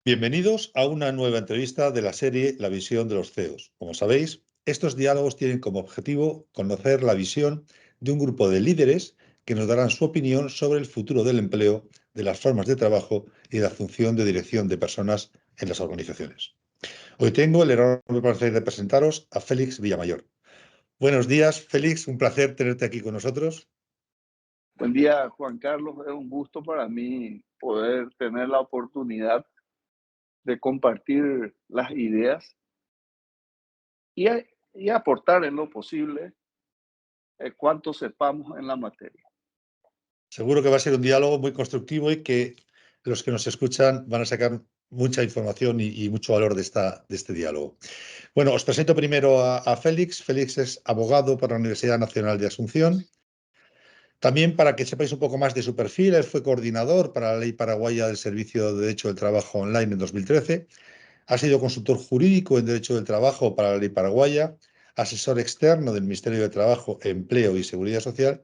Bienvenidos a una nueva entrevista de la serie La visión de los CEOs. Como sabéis, estos diálogos tienen como objetivo conocer la visión de un grupo de líderes que nos darán su opinión sobre el futuro del empleo, de las formas de trabajo y de la función de dirección de personas en las organizaciones. Hoy tengo el enorme placer de presentaros a Félix Villamayor. Buenos días, Félix, un placer tenerte aquí con nosotros. Buen día, Juan Carlos. Es un gusto para mí poder tener la oportunidad de compartir las ideas y, y aportar en lo posible cuanto sepamos en la materia. Seguro que va a ser un diálogo muy constructivo y que los que nos escuchan van a sacar mucha información y mucho valor de este diálogo. Bueno, os presento primero a Félix. Félix es abogado por la Universidad Nacional de Asunción. También para que sepáis un poco más de su perfil, él fue coordinador para la Ley Paraguaya del Servicio de Derecho del Trabajo Online en 2013. Ha sido consultor jurídico en Derecho del Trabajo para la Ley Paraguaya, asesor externo del Ministerio de Trabajo, Empleo y Seguridad Social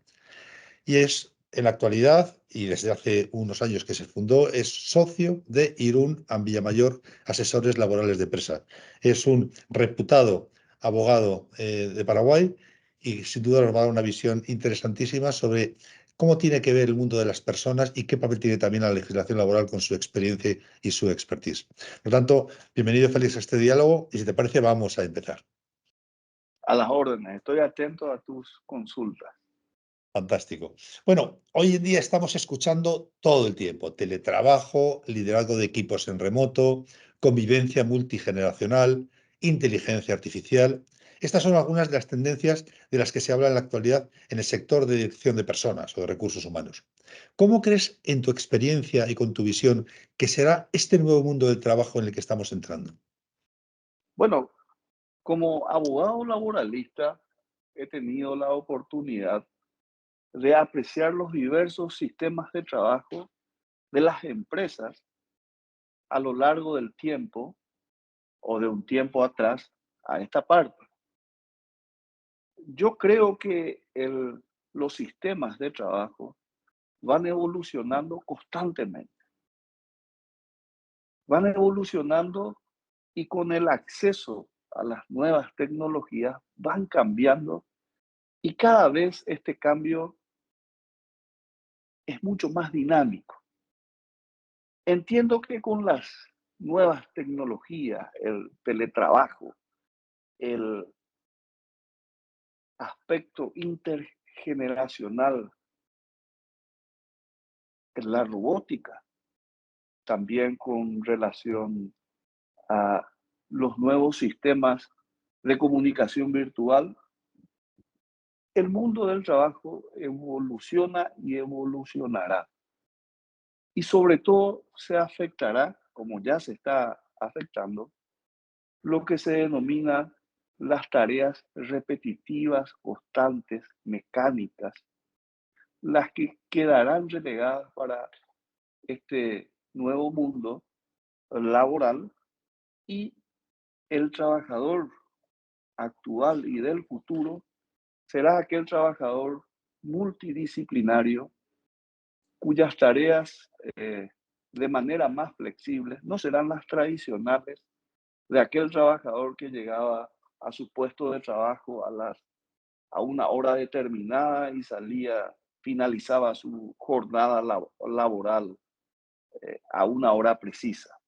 y es en la actualidad, y desde hace unos años que se fundó, es socio de Irún Villamayor Asesores Laborales de Empresa. Es un reputado abogado de Paraguay y sin duda nos va a dar una visión interesantísima sobre cómo tiene que ver el mundo de las personas y qué papel tiene también la legislación laboral con su experiencia y su expertise. Por lo tanto, bienvenido Félix a este diálogo y si te parece vamos a empezar. A las órdenes, estoy atento a tus consultas. Fantástico. Bueno, hoy en día estamos escuchando todo el tiempo, teletrabajo, liderazgo de equipos en remoto, convivencia multigeneracional, inteligencia artificial. Estas son algunas de las tendencias de las que se habla en la actualidad en el sector de dirección de personas o de recursos humanos. ¿Cómo crees, en tu experiencia y con tu visión, que será este nuevo mundo del trabajo en el que estamos entrando? Bueno, como abogado laboralista, he tenido la oportunidad de apreciar los diversos sistemas de trabajo de las empresas a lo largo del tiempo o de un tiempo atrás a esta parte. Yo creo que los sistemas de trabajo van evolucionando constantemente, van evolucionando y con el acceso a las nuevas tecnologías van cambiando y cada vez este cambio es mucho más dinámico. Entiendo que con las nuevas tecnologías, el teletrabajo, el aspecto intergeneracional, la robótica, también con relación a los nuevos sistemas de comunicación virtual, el mundo del trabajo evoluciona y evolucionará. Y sobre todo se afectará, como ya se está afectando, lo que se denomina las tareas repetitivas, constantes, mecánicas, las que quedarán relegadas para este nuevo mundo laboral y el trabajador actual y del futuro será aquel trabajador multidisciplinario cuyas tareas de manera más flexible no serán las tradicionales de aquel trabajador que llegaba a su puesto de trabajo a una hora determinada y finalizaba su jornada laboral a una hora precisa,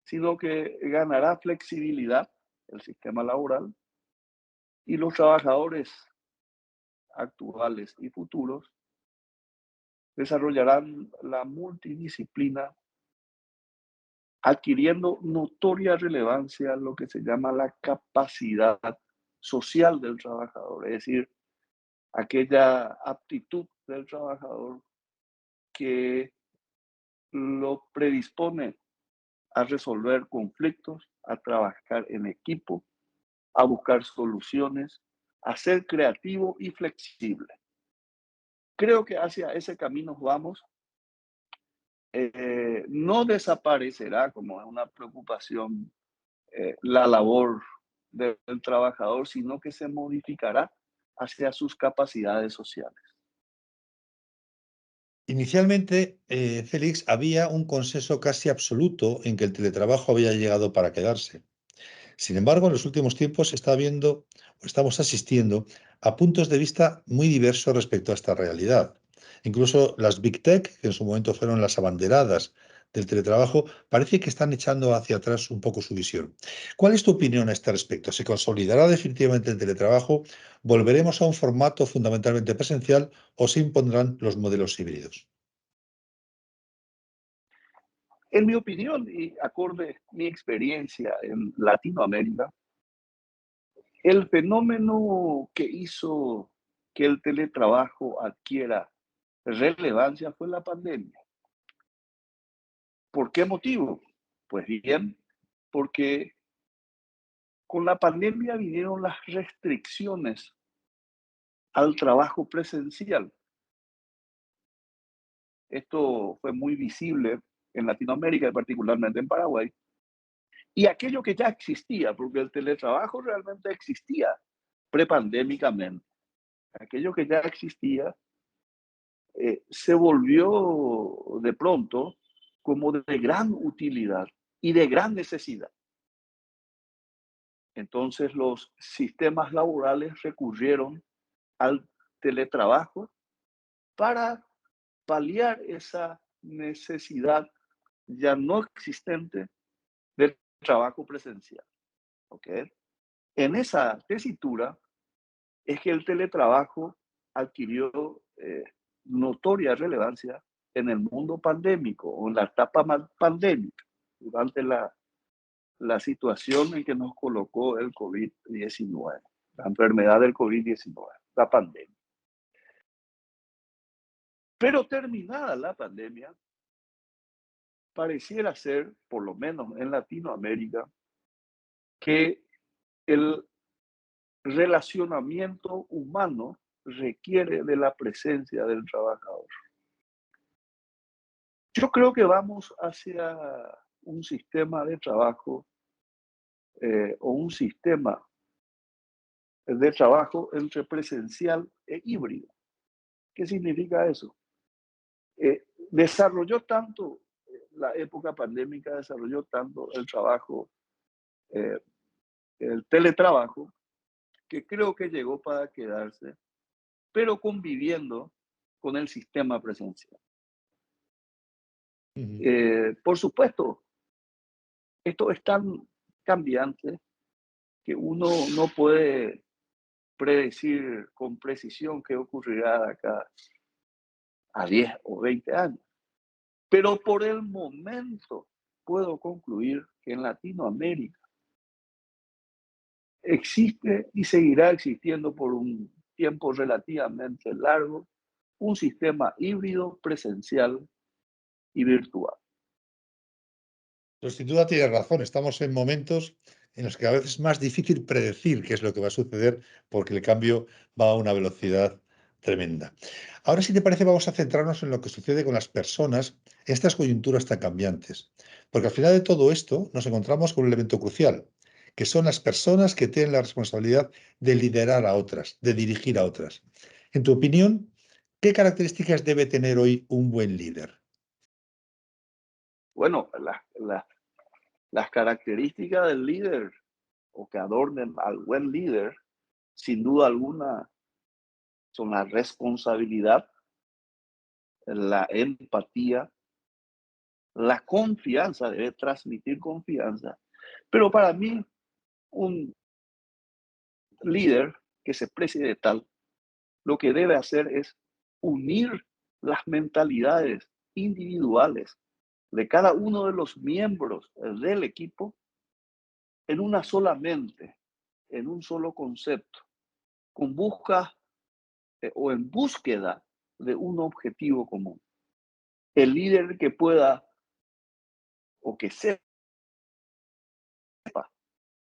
sino que ganará flexibilidad el sistema laboral y los trabajadores actuales y futuros desarrollarán la multidisciplina, adquiriendo notoria relevancia lo que se llama la capacidad social del trabajador, es decir, aquella aptitud del trabajador que lo predispone a resolver conflictos, a trabajar en equipo, a buscar soluciones, a ser creativo y flexible. Creo que hacia ese camino vamos. No desaparecerá, como es una preocupación, la labor del trabajador, sino que se modificará hacia sus capacidades sociales. Inicialmente, Félix, había un consenso casi absoluto en que el teletrabajo había llegado para quedarse. Sin embargo, en los últimos tiempos estamos asistiendo a puntos de vista muy diversos respecto a esta realidad. Incluso las Big Tech, que en su momento fueron las abanderadas del teletrabajo, parece que están echando hacia atrás un poco su visión. ¿Cuál es tu opinión a este respecto? ¿Se consolidará definitivamente el teletrabajo? ¿Volveremos a un formato fundamentalmente presencial o se impondrán los modelos híbridos? En mi opinión y acorde mi experiencia en Latinoamérica, el fenómeno que hizo que el teletrabajo adquiera relevancia fue la pandemia. ¿Por qué motivo? Pues bien, porque con la pandemia vinieron las restricciones al trabajo presencial. Esto fue muy visible en Latinoamérica y particularmente en Paraguay. Y aquello que ya existía, porque el teletrabajo realmente existía prepandémicamente, aquello que ya existía se volvió de pronto como de gran utilidad y de gran necesidad. Entonces los sistemas laborales recurrieron al teletrabajo para paliar esa necesidad ya no existente del trabajo presencial. ¿Okay? En esa tesitura es que el teletrabajo adquirió notoria relevancia en el mundo pandémico o en la etapa pandémica, durante la situación en que nos colocó el COVID-19, la enfermedad del COVID-19, la pandemia. Pero terminada la pandemia, pareciera ser, por lo menos en Latinoamérica, que el relacionamiento humano requiere de la presencia del trabajador. Yo creo que vamos hacia un sistema de trabajo o un sistema de trabajo entre presencial e híbrido. ¿Qué significa eso? Desarrolló tanto la época pandémica, desarrolló tanto el trabajo, eh, el teletrabajo, que creo que llegó para quedarse, pero conviviendo con el sistema presencial. Ujú. Por supuesto, esto es tan cambiante que uno no puede predecir con precisión qué ocurrirá de acá a 10 o 20 años. Pero por el momento puedo concluir que en Latinoamérica existe y seguirá existiendo por un tiempo relativamente largo un sistema híbrido, presencial y virtual. Pues sin duda tienes razón, estamos en momentos en los que a veces es más difícil predecir qué es lo que va a suceder porque el cambio va a una velocidad tremenda. Ahora, si te parece, vamos a centrarnos en lo que sucede con las personas en estas coyunturas tan cambiantes, porque al final de todo esto nos encontramos con un elemento crucial, que son las personas que tienen la responsabilidad de liderar a otras, de dirigir a otras. En tu opinión, ¿qué características debe tener hoy un buen líder? Bueno, las características del líder o que adornen al buen líder, sin duda alguna, son la responsabilidad, la empatía, la confianza, debe transmitir confianza. Pero para mí, un líder que se precie de tal, lo que debe hacer es unir las mentalidades individuales de cada uno de los miembros del equipo en una sola mente, en un solo concepto, con busca o en búsqueda de un objetivo común. El líder que pueda o que sepa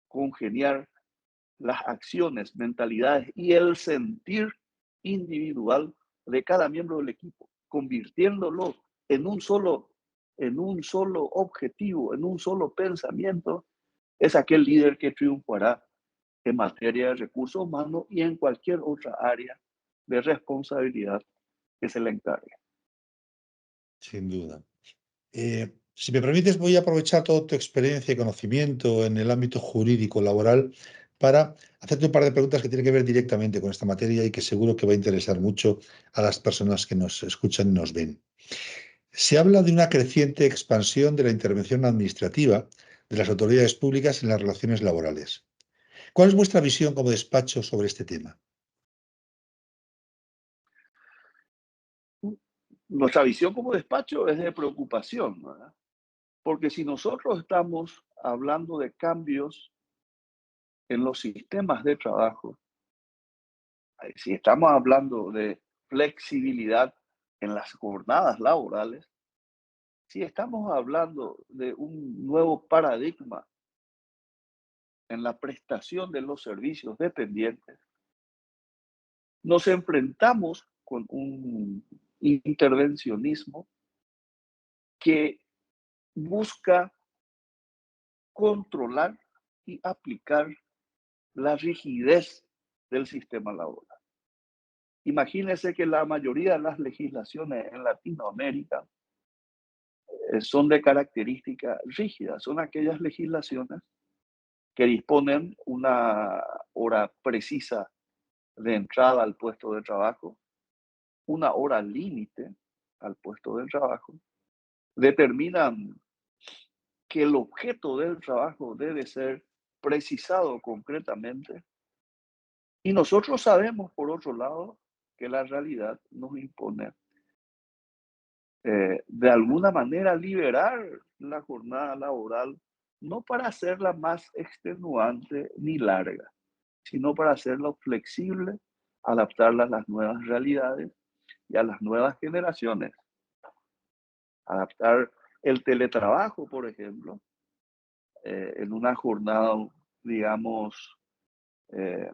congeniar las acciones, mentalidades y el sentir individual de cada miembro del equipo, convirtiéndolo en en un solo objetivo, en un solo pensamiento, es aquel líder que triunfará en materia de recursos humanos y en cualquier otra área de responsabilidad que se le encargue. sin duda. Si me permites, voy a aprovechar toda tu experiencia y conocimiento en el ámbito jurídico laboral para hacerte un par de preguntas que tienen que ver directamente con esta materia y que seguro que va a interesar mucho a las personas que nos escuchan y nos ven. Se habla de una creciente expansión de la intervención administrativa de las autoridades públicas en las relaciones laborales. ¿Cuál es vuestra visión como despacho sobre este tema? Nuestra visión como despacho es de preocupación, ¿verdad? Porque si nosotros estamos hablando de cambios en los sistemas de trabajo, si estamos hablando de flexibilidad en las jornadas laborales, si estamos hablando de un nuevo paradigma en la prestación de los servicios dependientes, nos enfrentamos con un intervencionismo que busca controlar y aplicar la rigidez del sistema laboral. Imagínense que la mayoría de las legislaciones en Latinoamérica son de característica rígida, son aquellas legislaciones que disponen una hora precisa de entrada al puesto de trabajo, una hora límite al puesto de trabajo, determinan que el objeto del trabajo debe ser precisado concretamente y nosotros sabemos, por otro lado, que la realidad nos impone de alguna manera liberar la jornada laboral, no para hacerla más extenuante ni larga, sino para hacerla flexible, adaptarla a las nuevas realidades y a las nuevas generaciones. Adaptar el teletrabajo, por ejemplo, en una jornada, digamos, eh,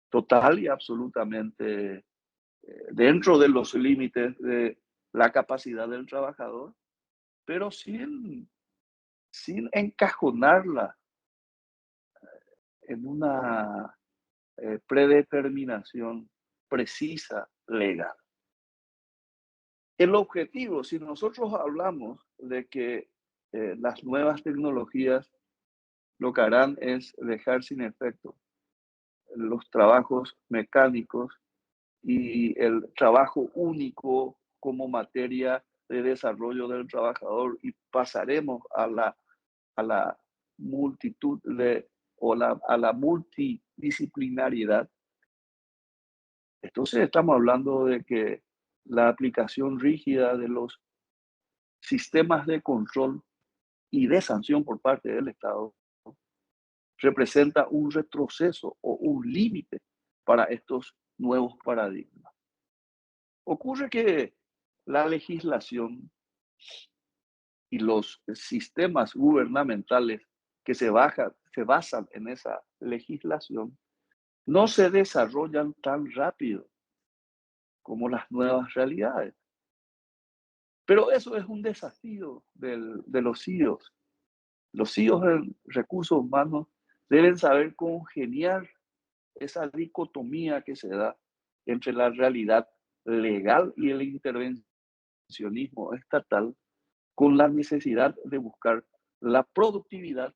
total y absolutamente dentro de los límites de la capacidad del trabajador, pero sin encajonarla en una predeterminación precisa legal. El objetivo, si nosotros hablamos de que las nuevas tecnologías lo que harán es dejar sin efecto los trabajos mecánicos y el trabajo único como materia de desarrollo del trabajador y pasaremos a la multitud de, a la multidisciplinariedad. Entonces estamos hablando de que la aplicación rígida de los sistemas de control y de sanción por parte del Estado representa un retroceso o un límite para estos nuevos paradigmas. Ocurre que la legislación y los sistemas gubernamentales que se basan en esa legislación no se desarrollan tan rápido como las nuevas realidades. Pero eso es un desafío de los CEOs. Los CEOs en recursos humanos deben saber congeniar esa dicotomía que se da entre la realidad legal y el intervencionismo estatal con la necesidad de buscar la productividad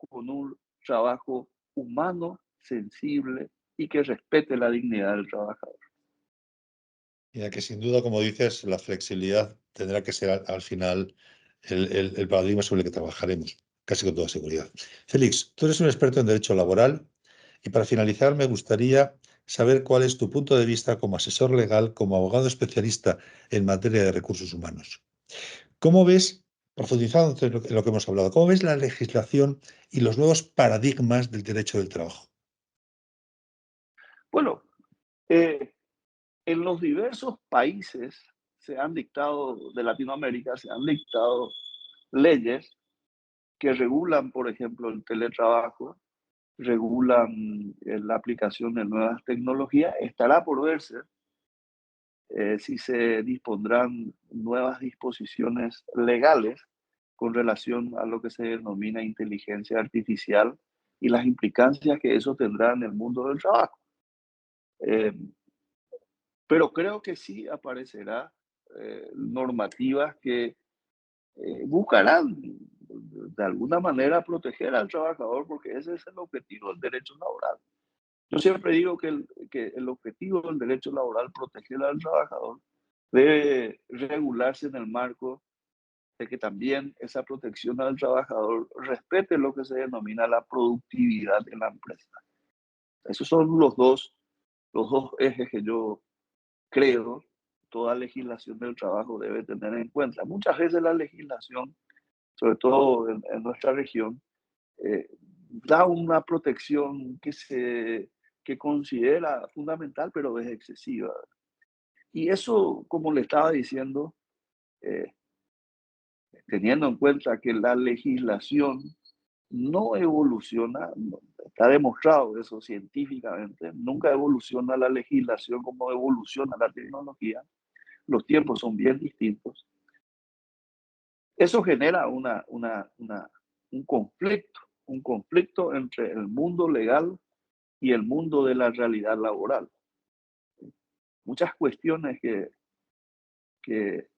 con un trabajo humano, sensible y que respete la dignidad del trabajador. Ya que sin duda, como dices, la flexibilidad tendrá que ser al final el paradigma sobre el que trabajaremos, casi con toda seguridad. Félix, tú eres un experto en derecho laboral y para finalizar me gustaría saber cuál es tu punto de vista como asesor legal, como abogado especialista en materia de recursos humanos. ¿Cómo ves, profundizando en lo que hemos hablado, cómo ves la legislación y los nuevos paradigmas del derecho del trabajo? Bueno, en los diversos países se han dictado, de Latinoamérica, se han dictado leyes que regulan, por ejemplo, el teletrabajo, regulan la aplicación de nuevas tecnologías. Estará por verse si se dispondrán nuevas disposiciones legales con relación a lo que se denomina inteligencia artificial y las implicancias que eso tendrá en el mundo del trabajo. Eh, pero creo que sí aparecerá normativas que buscarán de alguna manera proteger al trabajador, porque ese es el objetivo del derecho laboral. Yo siempre digo que el objetivo del derecho laboral, proteger al trabajador, debe regularse en el marco de que también esa protección al trabajador respete lo que se denomina la productividad en la empresa. Esos son los dos ejes que yo creo toda legislación del trabajo debe tener en cuenta. Muchas veces la legislación, sobre todo en nuestra región, da una protección que considera fundamental, pero es excesiva. Y eso, como le estaba diciendo, teniendo en cuenta que la legislación no evoluciona, está demostrado eso científicamente, nunca evoluciona la legislación como evoluciona la tecnología, los tiempos son bien distintos. Eso genera un conflicto entre el mundo legal y el mundo de la realidad laboral. Muchas cuestiones que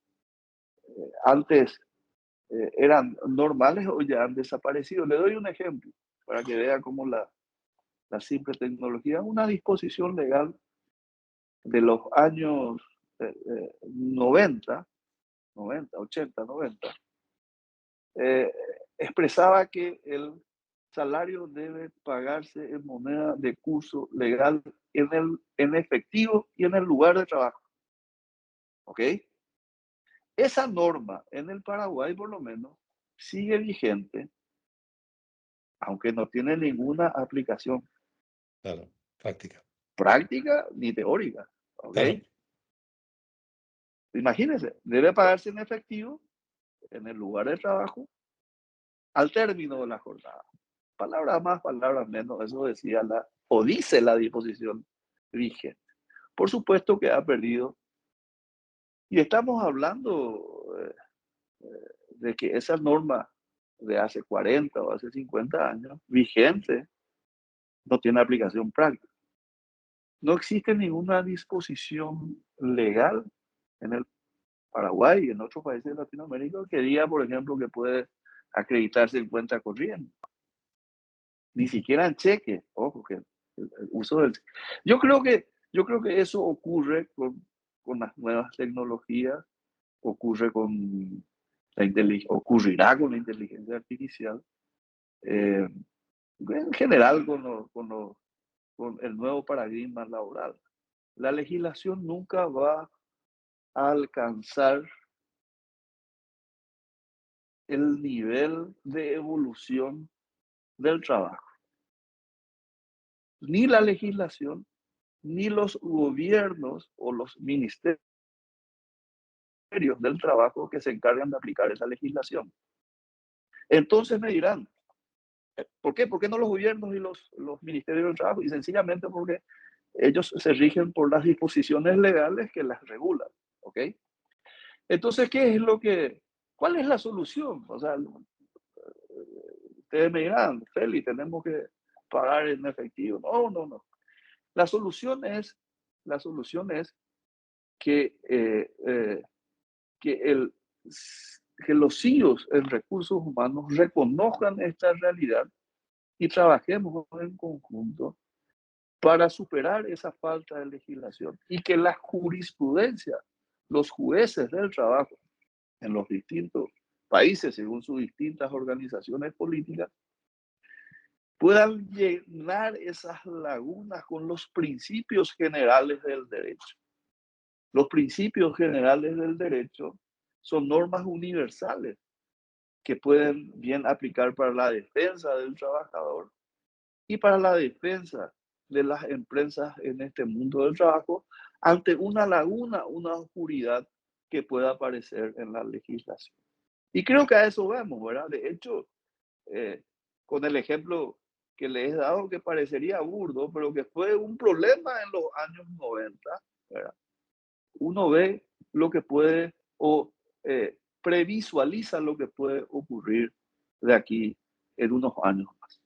antes eran normales hoy ya han desaparecido. Le doy un ejemplo para que vea cómo la simple tecnología, una disposición legal de los años 90, 80, 90, expresaba que el salario debe pagarse en moneda de curso legal en efectivo y en el lugar de trabajo. ¿Ok? Esa norma en el Paraguay, por lo menos, sigue vigente, aunque no tiene ninguna aplicación. Claro, práctica. Práctica ni teórica. ¿Ok? Claro. Imagínense, debe pagarse en efectivo en el lugar de trabajo al término de la jornada. Palabras más, palabras menos, eso decía dice la disposición vigente. Por supuesto que ha perdido. Y estamos hablando de que esa norma de hace 40 o hace 50 años, vigente, no tiene aplicación práctica. No existe ninguna disposición legal en el Paraguay y en otros países de Latinoamérica que diga, por ejemplo, que puede acreditarse en cuenta corriente. Ni siquiera en cheque. Ojo, que el uso del... Yo creo que eso ocurre con las nuevas tecnologías, ocurrirá con la inteligencia artificial, en general con el nuevo paradigma laboral. La legislación nunca va a alcanzar el nivel de evolución del trabajo. Ni la legislación, ni los gobiernos o los ministerios del trabajo que se encargan de aplicar esa legislación. Entonces me dirán, ¿por qué? ¿Por qué no los gobiernos y los ministerios del trabajo? Y sencillamente porque ellos se rigen por las disposiciones legales que las regulan. ¿Ok? Entonces, ¿cuál es la solución? O sea, ustedes me dirán, Feli, tenemos que pagar en efectivo. No. La solución es que, que los CEOs en recursos humanos reconozcan esta realidad y trabajemos en conjunto para superar esa falta de legislación y que la jurisprudencia, los jueces del trabajo en los distintos países, según sus distintas organizaciones políticas, puedan llenar esas lagunas con los principios generales del derecho. Los principios generales del derecho son normas universales que pueden bien aplicar para la defensa del trabajador y para la defensa de las empresas en este mundo del trabajo ante una laguna, una oscuridad que pueda aparecer en la legislación. Y creo que a eso vamos, ¿verdad? De hecho, con el ejemplo que les he dado, que parecería burdo, pero que fue un problema en los años 90, ¿verdad? Uno ve lo que puede o previsualiza lo que puede ocurrir de aquí en unos años más.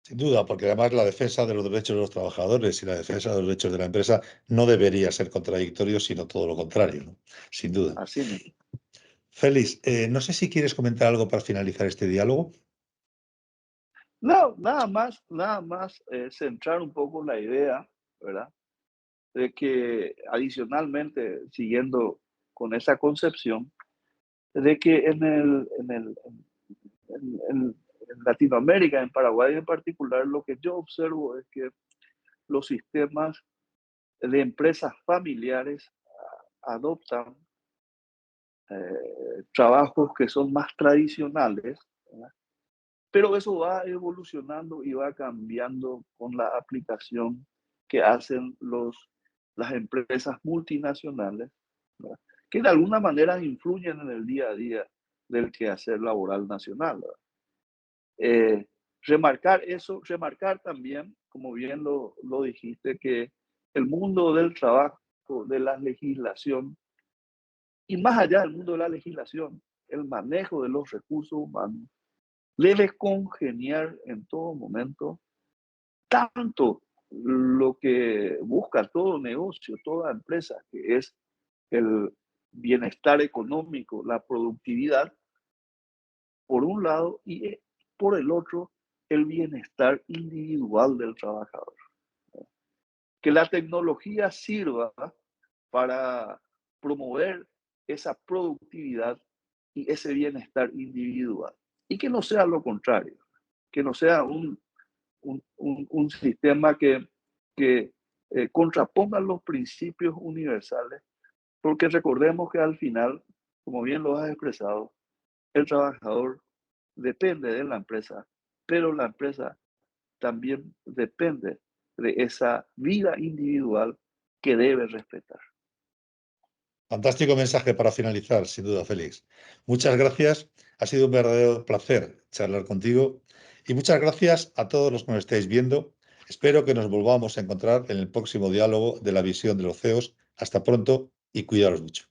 Sin duda, porque además la defensa de los derechos de los trabajadores y la defensa de los derechos de la empresa no debería ser contradictorio, sino todo lo contrario, ¿no? Sin duda. Así mismo. Félix, no sé si quieres comentar algo para finalizar este diálogo. No, nada más centrar un poco la idea, ¿verdad? De que adicionalmente, siguiendo con esa concepción, de que en Latinoamérica, en Paraguay en particular, lo que yo observo es que los sistemas de empresas familiares adoptan trabajos que son más tradicionales, ¿verdad? Pero eso va evolucionando y va cambiando con la aplicación que hacen las empresas multinacionales, ¿verdad? Que de alguna manera influyen en el día a día del quehacer laboral nacional, ¿verdad? Remarcar eso, remarcar también, como bien lo dijiste, que el mundo del trabajo, de la legislación, y más allá del mundo de la legislación, el manejo de los recursos humanos, debe congeniar en todo momento tanto lo que busca todo negocio, toda empresa, que es el bienestar económico, la productividad, por un lado, y por el otro, el bienestar individual del trabajador. Que la tecnología sirva para promover esa productividad y ese bienestar individual. Y que no sea lo contrario, que no sea un sistema que contraponga los principios universales, porque recordemos que al final, como bien lo has expresado, el trabajador depende de la empresa, pero la empresa también depende de esa vida individual que debe respetar. Fantástico mensaje para finalizar, sin duda, Félix. Muchas gracias. Ha sido un verdadero placer charlar contigo. Y muchas gracias a todos los que nos estáis viendo. Espero que nos volvamos a encontrar en el próximo diálogo de la visión de los CEOs. Hasta pronto y cuidaros mucho.